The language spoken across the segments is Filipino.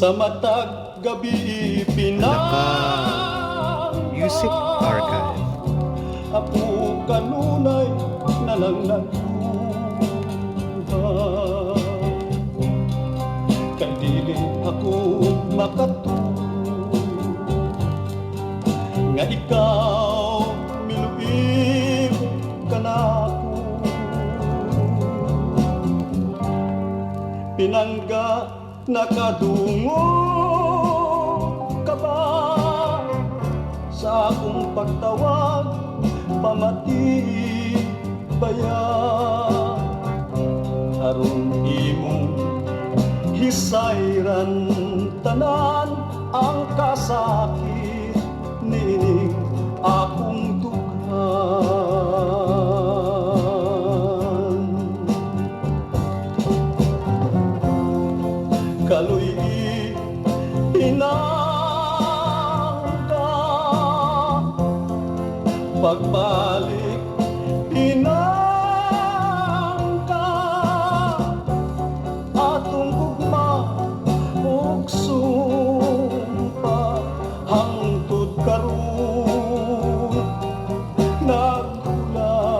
Sa matag gabi Music Archive. ako kanunay na lang nagluha. Kay dili ako makatulog nga ikaw miluib ka na ako. Pinangga nakadungo ka ba sa akong pagtawag, pamati baya aron imong hisayran tanan ang kasakit nining akong dughan. Kaloy pinangga pagbalik pinangga atong gugma ug sumpa hangtod karon naghulat.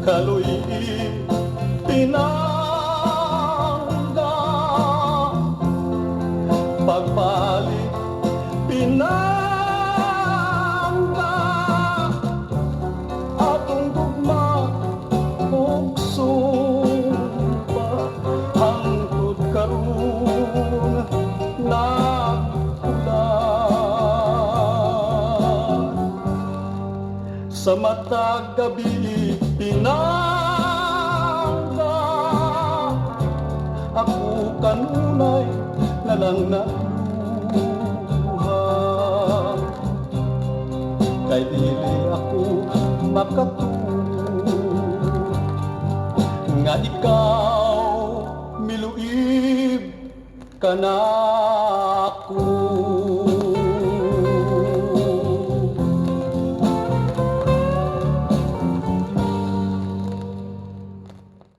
Kaloy pinangga pagbalik pinangga atong gugma ug sumpa hangtod karon naghulat. Sa matag gabi pinangga ako kanunay na lang nagluha. Kay dili ako makatulog nga ikaw miluib ka na